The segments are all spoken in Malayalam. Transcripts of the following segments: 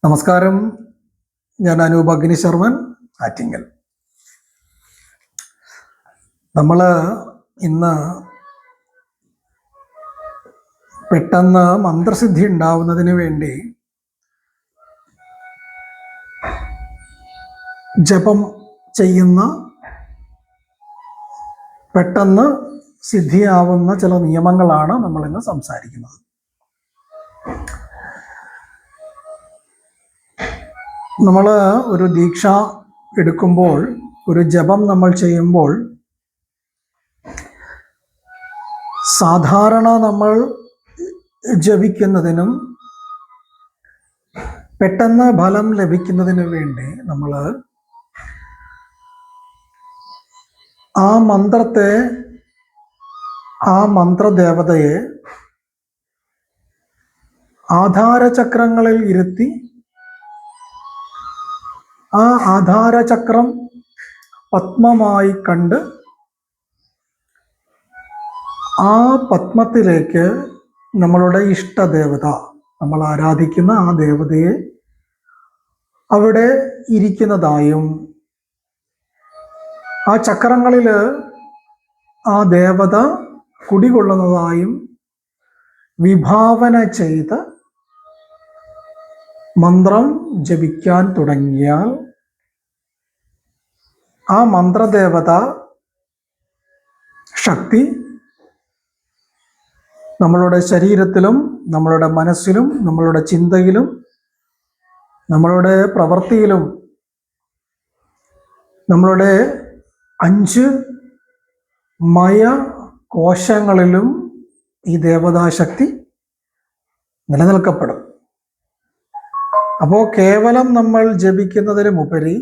നമസ്കാരം. ഞാൻ അനൂപ് അഗ്നിശർമ്മൻ, ആറ്റിങ്ങൽ. നമ്മൾ ഇന്ന് പെട്ടെന്ന് മന്ത്രസിദ്ധി ഉണ്ടാവുന്നതിന് വേണ്ടി ജപം ചെയ്യുന്ന, പെട്ടെന്ന് സിദ്ധിയാവുന്ന ചില നിയമങ്ങളാണ് നമ്മളിന്ന് സംസാരിക്കുന്നത്. നമ്മൾ ഒരു ദീക്ഷ എടുക്കുമ്പോൾ, ഒരു ജപം നമ്മൾ ചെയ്യുമ്പോൾ, സാധാരണ നമ്മൾ ജപിക്കുന്നതിനും പെട്ടെന്ന് ഫലം ലഭിക്കുന്നതിന് വേണ്ടി നമ്മൾ ആ മന്ത്രത്തെ, ആ മന്ത്രദേവതയെ ആധാരചക്രങ്ങളിൽ ഇരുത്തി ആ ആധാരചക്രം പത്മമായി കണ്ട് ആ പത്മത്തിലേക്ക് നമ്മളുടെ ഇഷ്ടദേവത, നമ്മൾ ആരാധിക്കുന്ന ആ ദേവതയെ അവിടെ ഇരിക്കുന്നതായും ആ ചക്രങ്ങളിൽ ആ ദേവത കുടികൊള്ളുന്നതായും വിഭാവന ചെയ്ത് മന്ത്രം ജപിക്കാൻ തുടങ്ങിയാൽ ആ മന്ത്രദേവത ശക്തി നമ്മളുടെ ശരീരത്തിലും നമ്മളുടെ മനസ്സിലും നമ്മളുടെ ചിന്തയിലും നമ്മളുടെ പ്രവൃത്തിയിലും നമ്മളുടെ 5 മയ കോശങ്ങളിലും ഈ ദേവതാശക്തി നിലനിൽക്കപ്പെടും. അപ്പോൾ കേവലം നമ്മൾ ജപിക്കുന്നതിനുപരി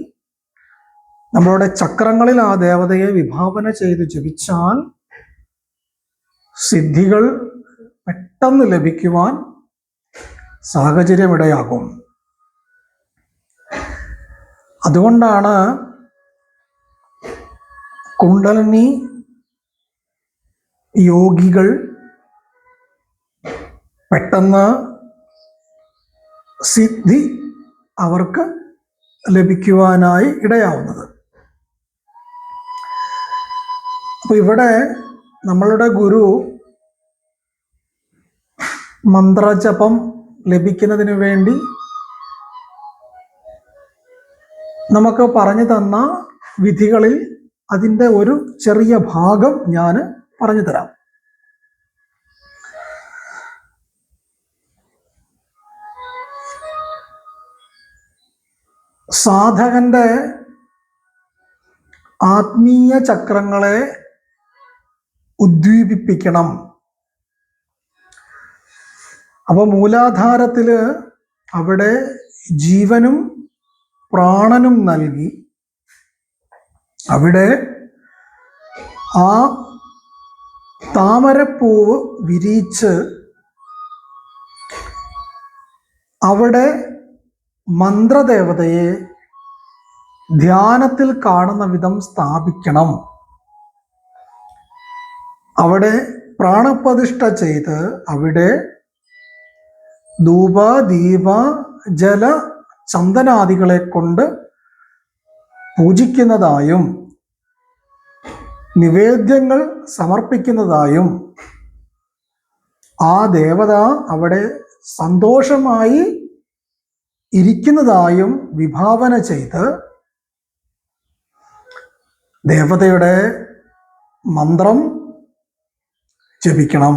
നമ്മളുടെ ചക്രങ്ങളിൽ ആ ദേവതയെ വിഭാവന ചെയ്ത് ജപിച്ചാൽ സിദ്ധികൾ പെട്ടെന്ന് ലഭിക്കുവാൻ സാഹചര്യമിടയാകും. അതുകൊണ്ടാണ് കുണ്ടലിനി യോഗികൾ പെട്ടെന്ന് സിദ്ധി അവർക്ക് ലഭിക്കുവാനായി ഇടയാവുന്നത്. അപ്പോൾ ഇവിടെ നമ്മളുടെ ഗുരു മന്ത്രജപം ലഭിക്കുന്നതിന് വേണ്ടി നമുക്ക് പറഞ്ഞു തന്ന വിധികളിൽ അതിൻ്റെ ഒരു ചെറിയ ഭാഗം ഞാൻ പറഞ്ഞു തരാം. സാധകന്റെ ആത്മീയ ചക്രങ്ങളെ ഉദ്ദീപിപ്പിക്കണം. അപ്പോൾ മൂലാധാരത്തില് അവിടെ ജീവനും പ്രാണനും നൽകി അവിടെ ആ താമരപ്പൂവ് വിരിച്ച് അവിടെ മന്ത്രദേവതയെ ധ്യാനത്തിൽ കാണുന്ന വിധം സ്ഥാപിക്കണം. അവിടെ പ്രാണപ്രതിഷ്ഠ ചെയ്ത് അവിടെ ധൂപ ദീപ ജല ചന്ദനാദികളെ കൊണ്ട് പൂജിക്കുന്നതായും നിവേദ്യങ്ങൾ സമർപ്പിക്കുന്നതായും ആ ദേവത അവിടെ സന്തോഷമായി ഇരിക്കുന്നതായും വിഭാവന ചെയ്ത് ദേവതയുടെ മന്ത്രം ജപിക്കണം.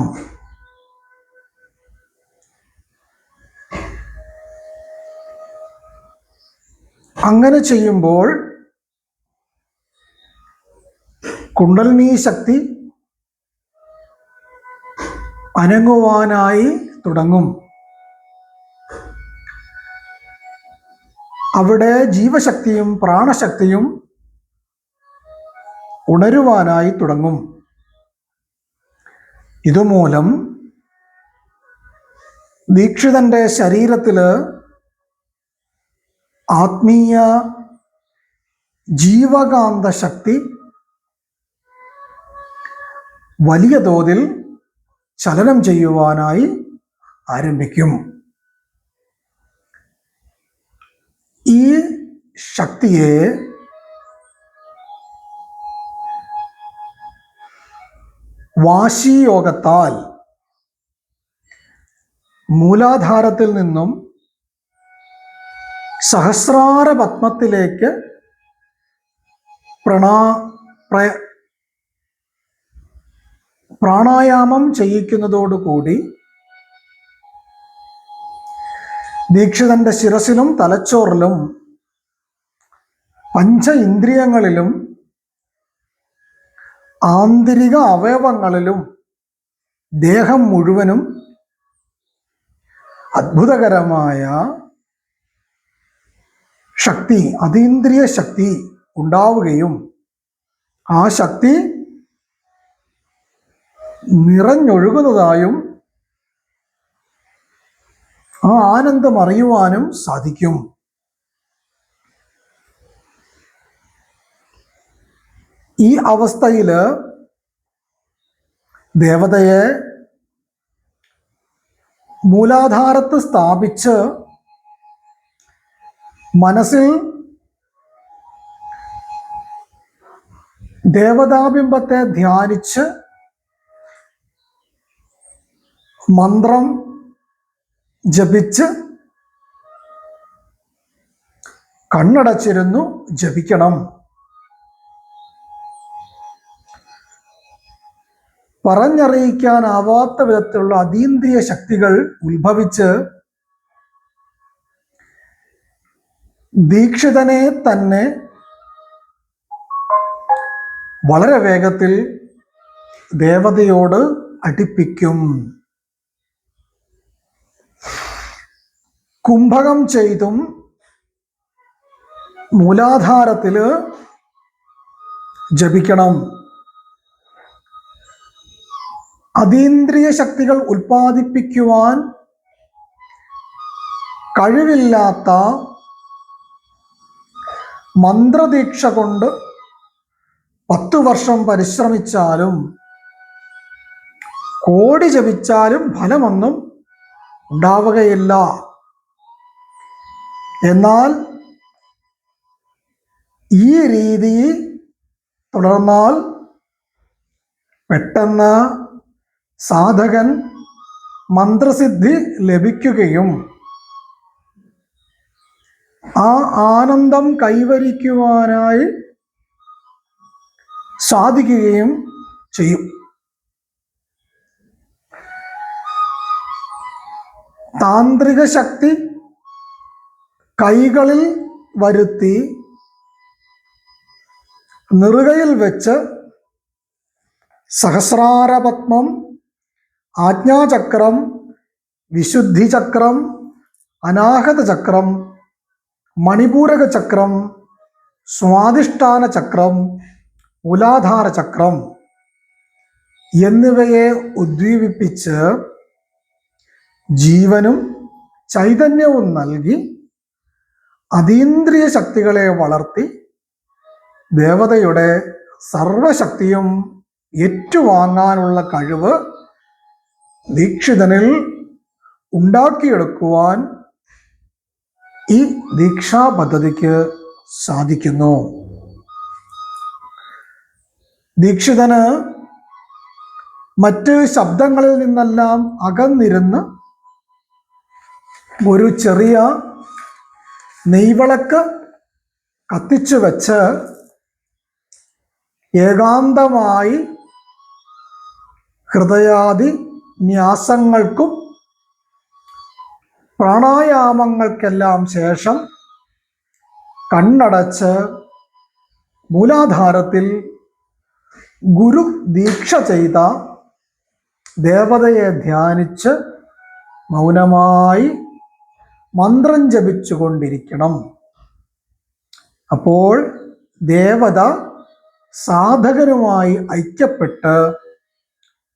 അങ്ങനെ ചെയ്യുമ്പോൾ കുണ്ടലിനി ശക്തി അനങ്ങുവാനായി തുടങ്ങും. അവിടെ ജീവശക്തിയും പ്രാണശക്തിയും ഉണരുവാനായി തുടങ്ങും. ഇതുമൂലം ദീക്ഷിതന്റെ ശരീരത്തില് ആത്മീയ ജീവകാന്ത ശക്തി വലിയ തോതിൽ ചലനം ചെയ്യുവാനായി ആരംഭിക്കും. ഈ ശക്തിയെ വാശീയോഗത്താൽ മൂലാധാരത്തിൽ നിന്നും സഹസ്രാര പത്മത്തിലേക്ക് പ്രാണായാമം ചെയ്യിക്കുന്നതോടുകൂടി ദീക്ഷിതന്റെ ശിരസിലും തലച്ചോറിലും പഞ്ച ഇന്ദ്രിയങ്ങളിലും ആന്തരിക അവയവങ്ങളിലും ദേഹം മുഴുവനും അത്ഭുതകരമായ ശക്തി, അതീന്ദ്രിയ ശക്തി ഉണ്ടാവുകയും ആ ശക്തി നിറഞ്ഞൊഴുകുന്നതായും ആ ആനന്ദം അറിയുവാനും സാധിക്കും. ഈ അവസ്ഥയിൽ ദേവതയെ മൂലാധാരത്ത് സ്ഥാപിച്ച് മനസ്സിൽ ദേവതാബിംബത്തെ ധ്യാനിച്ച് മന്ത്രം ജപിച്ച് കണ്ണടച്ചിരുന്നു ജപിക്കണം. പറഞ്ഞറിയിക്കാനാവാത്ത വിധത്തിലുള്ള അതീന്ദ്രിയ ശക്തികൾ ഉത്ഭവിച്ച് ദീക്ഷിതനെ തന്നെ വളരെ വേഗത്തിൽ ദേവതയോട് അടുപ്പിക്കും. കുംഭകം ചെയ്തും മൂലാധാരത്തില് ജപിക്കണം. അതീന്ദ്രിയ ശക്തികൾ ഉൽപ്പാദിപ്പിക്കുവാൻ കഴിവില്ലാത്ത മന്ത്രദീക്ഷ കൊണ്ട് 10 വർഷം പരിശ്രമിച്ചാലും കോടി ജപിച്ചാലും ഫലമൊന്നും ഉണ്ടാവുകയില്ല. എന്നാൽ ഈ രീതി തുടർന്നാൽ പെട്ടെന്ന് സാധകൻ മന്ത്രസിദ്ധി ലഭിക്കുകയും ആ ആനന്ദം കൈവരിക്കുവാനായി സാധിക്കുകയും ചെയ്യും. താന്ത്രിക ശക്തി കൈകളിൽ വരുത്തി നെറുകയിൽ വെച്ച് സഹസ്രാരപത്മം, ആജ്ഞാചക്രം, വിശുദ്ധി ചക്രം, അനാഹത ചക്രം, മണിപൂരക ചക്രം, സ്വാധിഷ്ഠാന ചക്രം, മൂലാധാര ചക്രം എന്നിവയെ ഉദ്ദീപിപ്പിച്ച് ജീവനും ചൈതന്യവും നൽകി അതീന്ദ്രിയ ശക്തികളെ വളർത്തി ദേവതയുടെ സർവശക്തിയും ഏറ്റുവാങ്ങാനുള്ള കഴിവ് ദീക്ഷിതനിൽ ഉണ്ടാക്കിയെടുക്കുവാൻ ഈ ദീക്ഷാ പദ്ധതിക്ക് സാധിക്കുന്നു. ദീക്ഷിതന് മറ്റ് ശബ്ദങ്ങളിൽ നിന്നെല്ലാം അകന്നിരുന്ന് ഒരു ചെറിയ നെയ്വിളക്ക് കത്തിച്ചു വെച്ച് ഏകാന്തമായി ഹൃദയാദി ന്യാസങ്ങൾക്കും പ്രാണായാമങ്ങൾക്കെല്ലാം ശേഷം കണ്ണടച്ച് മൂലാധാരത്തിൽ ഗുരു ദീക്ഷ ചെയ്ത ദേവതയെ ധ്യാനിച്ച് മൗനമായി മന്ത്രം ജപിച്ചുകൊണ്ടിരിക്കണം. അപ്പോൾ ദേവത സാധകനുമായി ഐക്യപ്പെട്ട്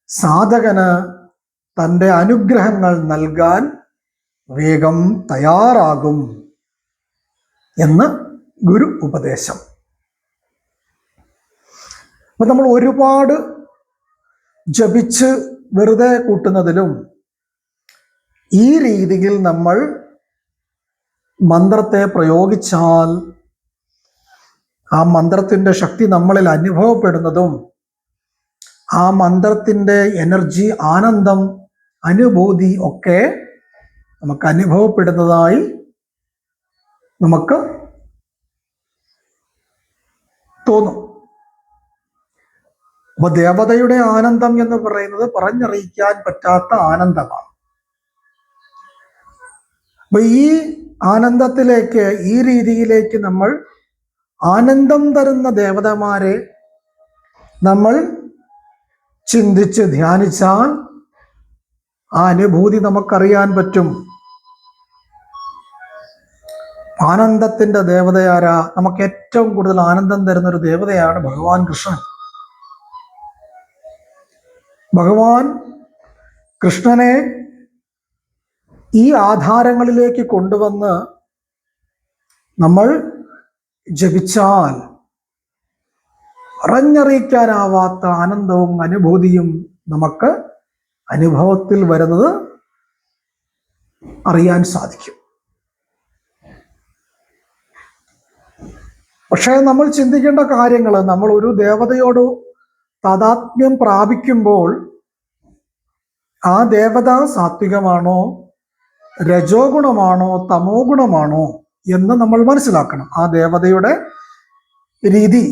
സാധകന് തൻ്റെ അനുഗ്രഹങ്ങൾ നൽകാൻ വേഗം തയ്യാറാകും എന്ന് ഗുരു ഉപദേശം. അപ്പം നമ്മൾ ഒരുപാട് ജപിച്ച് വെറുതെ കൂട്ടുന്നതിലും ഈ രീതിയിൽ നമ്മൾ മന്ത്രത്തെ പ്രയോഗിച്ചാൽ ആ മന്ത്രത്തിൻ്റെ ശക്തി നമ്മളിൽ അനുഭവപ്പെടുന്നതും ആ മന്ത്രത്തിൻ്റെ എനർജി, ആനന്ദം, അനുഭൂതി ഒക്കെ നമുക്ക് അനുഭവപ്പെടുന്നതായി നമുക്ക് തോന്നും. അപ്പൊ ദേവതയുടെ ആനന്ദം എന്ന് പറയുന്നത് പറഞ്ഞറിയിക്കാൻ പറ്റാത്ത ആനന്ദമാണ്. അപ്പൊ ഈ ആനന്ദത്തിലേക്ക്, ഈ രീതിയിലേക്ക് നമ്മൾ ആനന്ദം തരുന്ന ദേവതമാരെ നമ്മൾ ചിന്തിച്ച് ധ്യാനിച്ചാൽ ആ അനുഭൂതി നമുക്കറിയാൻ പറ്റും. ആനന്ദത്തിന്റെ ദേവതയാരാ? നമുക്ക് ഏറ്റവും കൂടുതൽ ആനന്ദം തരുന്ന ഒരു ദേവതയാണ് ഭഗവാൻ കൃഷ്ണൻ. ഭഗവാൻ കൃഷ്ണനെ ഈ ആധാരങ്ങളിലേക്ക് കൊണ്ടുവന്ന് നമ്മൾ ജപിച്ചാൽ പറഞ്ഞറിയിക്കാനാവാത്ത ആനന്ദവും അനുഭൂതിയും നമുക്ക് അനുഭവത്തിൽ വരുന്നത് അറിയാൻ സാധിക്കും. പക്ഷേ നമ്മൾ ചിന്തിക്കേണ്ട കാര്യങ്ങൾ, നമ്മൾ ഒരു ദേവതയോട് താദാത്മ്യം പ്രാപിക്കുമ്പോൾ ആ ദേവത സാത്വികമാണോ, രജോ ഗുണമാണോ, തമോ ഗുണമാണോ എന്ന് നമ്മൾ മനസ്സിലാക്കണം. ആ ദേവതയുടെ രീതി,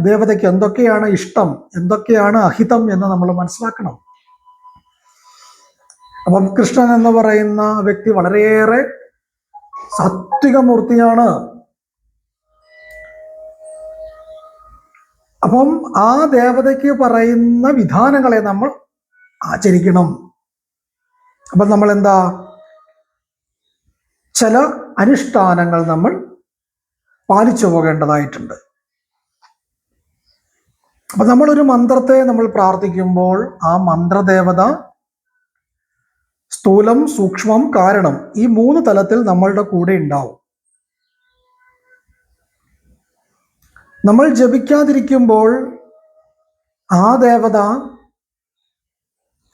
ദേവതയ്ക്ക് എന്തൊക്കെയാണ് ഇഷ്ടം, എന്തൊക്കെയാണ് അഹിതം എന്ന് നമ്മൾ മനസ്സിലാക്കണം. അപ്പം കൃഷ്ണൻ എന്ന് പറയുന്ന വ്യക്തി വളരെയേറെ സാത്വികമൂർത്തിയാണ്. അപ്പം ആ ദേവതയ്ക്ക് പറയുന്ന വിധാനങ്ങളെ നമ്മൾ ആചരിക്കണം. അപ്പം നമ്മൾ എന്താ, ചില അനുഷ്ഠാനങ്ങൾ നമ്മൾ പാലിച്ചു പോകേണ്ടതായിട്ടുണ്ട്. അപ്പൊ നമ്മളൊരു മന്ത്രത്തെ നമ്മൾ പ്രാർത്ഥിക്കുമ്പോൾ ആ മന്ത്രദേവത സ്ഥൂലം, സൂക്ഷ്മം, കാരണം ഈ 3 തലത്തിൽ നമ്മളുടെ കൂടെ ഉണ്ടാവും. നമ്മൾ ജപിക്കാതിരിക്കുമ്പോൾ ആ ദേവത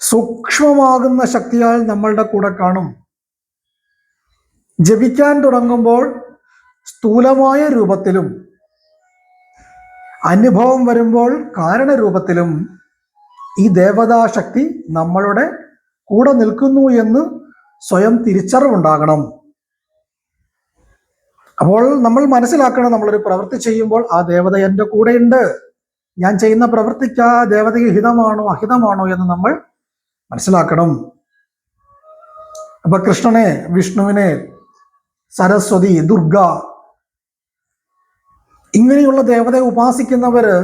സൂക്ഷ്മമാകുന്ന ശക്തിയാൽ നമ്മളുടെ കൂടെ കാണും. ജപിക്കാൻ തുടങ്ങുമ്പോൾ സ്ഥൂലമായ രൂപത്തിലും അനുഭവം വരുമ്പോൾ കാരണരൂപത്തിലും ഈ ദേവതാശക്തി നമ്മളുടെ കൂടെ നിൽക്കുന്നു എന്ന് സ്വയം തിരിച്ചറിവുണ്ടാകണം. അപ്പോൾ നമ്മൾ മനസ്സിലാക്കണം, നമ്മളൊരു പ്രവൃത്തി ചെയ്യുമ്പോൾ ആ ദേവത എൻ്റെ കൂടെയുണ്ട്, ഞാൻ ചെയ്യുന്ന പ്രവൃത്തിക്ക് ആ ദേവതയ്ക്ക് ഹിതമാണോ അഹിതമാണോ എന്ന് നമ്മൾ മനസ്സിലാക്കണം. അപ്പൊ കൃഷ്ണനെ, വിഷ്ണുവിനെ, സരസ്വതി, ദുർഗ ഇങ്ങനെയുള്ള ദേവതയെ ഉപാസിക്കുന്നവര്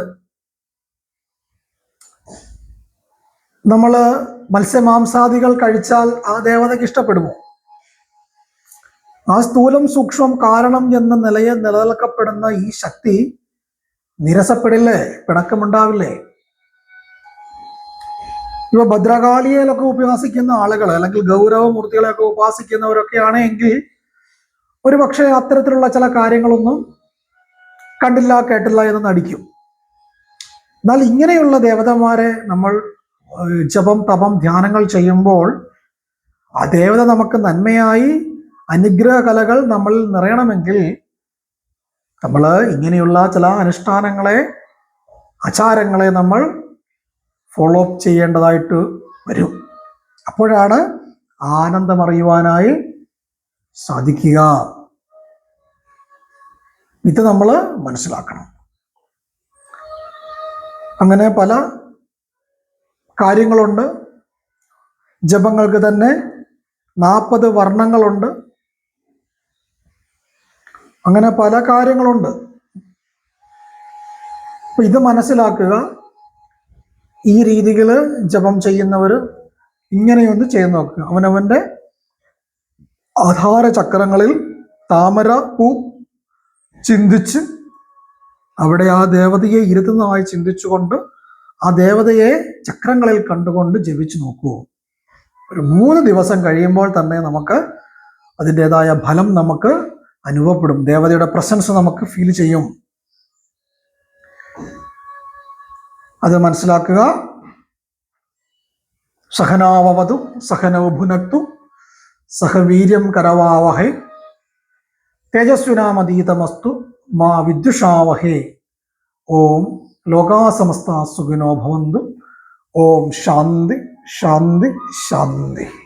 നമ്മള് മത്സ്യമാംസാദികൾ കഴിച്ചാൽ ആ ദേവതയ്ക്ക് ഇഷ്ടപ്പെടുമോ? ആ സ്ഥൂലം, സൂക്ഷ്മം, കാരണം എന്ന നിലയിൽ നിലനിൽക്കപ്പെടുന്ന ഈ ശക്തി നിരസപ്പെടില്ലേ? പിണക്കമുണ്ടാവില്ലേ? ഇവ ഭദ്രകാളിയിലൊക്കെ ഉപാസിക്കുന്ന ആളുകൾ, അല്ലെങ്കിൽ ഗൗരവമൂർത്തികളെയൊക്കെ ഉപാസിക്കുന്നവരൊക്കെ ആണെങ്കിൽ ഒരു പക്ഷേ അത്തരത്തിലുള്ള ചില കാര്യങ്ങളൊന്നും കണ്ടില്ല കേട്ടില്ല എന്ന് നടിക്കും. എന്നാൽ ഇങ്ങനെയുള്ള ദേവതമാരെ നമ്മൾ ജപം, തപം, ധ്യാനങ്ങൾ ചെയ്യുമ്പോൾ ആ ദേവത നമുക്ക് നന്മയായി അനുഗ്രഹ കലകൾ നമ്മളിൽ നിറയണമെങ്കിൽ നമ്മൾ ഇങ്ങനെയുള്ള ചില അനുഷ്ഠാനങ്ങളെ, ആചാരങ്ങളെ നമ്മൾ ഫോളോ അപ്പ് ചെയ്യേണ്ടതായിട്ട് വരും. അപ്പോഴാണ് ആനന്ദമറിയുവാനായി സാധിക്കുക. ഇത് നമ്മൾ മനസ്സിലാക്കണം. അങ്ങനെ പല കാര്യങ്ങളുണ്ട്. ജപങ്ങൾക്ക് തന്നെ 40 വർണ്ണങ്ങളുണ്ട്. അങ്ങനെ പല കാര്യങ്ങളുണ്ട്. അപ്പൊ ഇത് മനസ്സിലാക്കുക. ഈ രീതികൾ ജപം ചെയ്യുന്നവർ ഇങ്ങനെയൊന്ന് ചെയ്ത് നോക്കുക. അവനവൻ്റെ ആധാര ചക്രങ്ങളിൽ താമര പൂ ചിന്തിച്ച് അവിടെ ആ ദേവതയെ ഇരുത്തുന്നതായി ചിന്തിച്ചുകൊണ്ട് ആ ദേവതയെ ചക്രങ്ങളിൽ കണ്ടുകൊണ്ട് ജപിച്ചു നോക്കൂ. ഒരു 3 ദിവസം കഴിയുമ്പോൾ തന്നെ നമുക്ക് അതിൻ്റെതായ ഫലം നമുക്ക് അനുഭവപ്പെടും. ദേവതയുടെ പ്രസൻസ് നമുക്ക് ഫീൽ ചെയ്യും. അത് മനസ്സിലാക്കുക. സഹനാവവതു സഹനൗ ഭുനക്തു സഹ വീര്യം കരവാവഹൈ തേജസ്വിനാമതീതമസ്തു മാ വിദ്യുഷാവഹേ. ഓം ലോകാ സമസ്ത സുഖിനോ ഭവന്തു. ഓം ശാന്തി ശാന്തി ശാന്തി.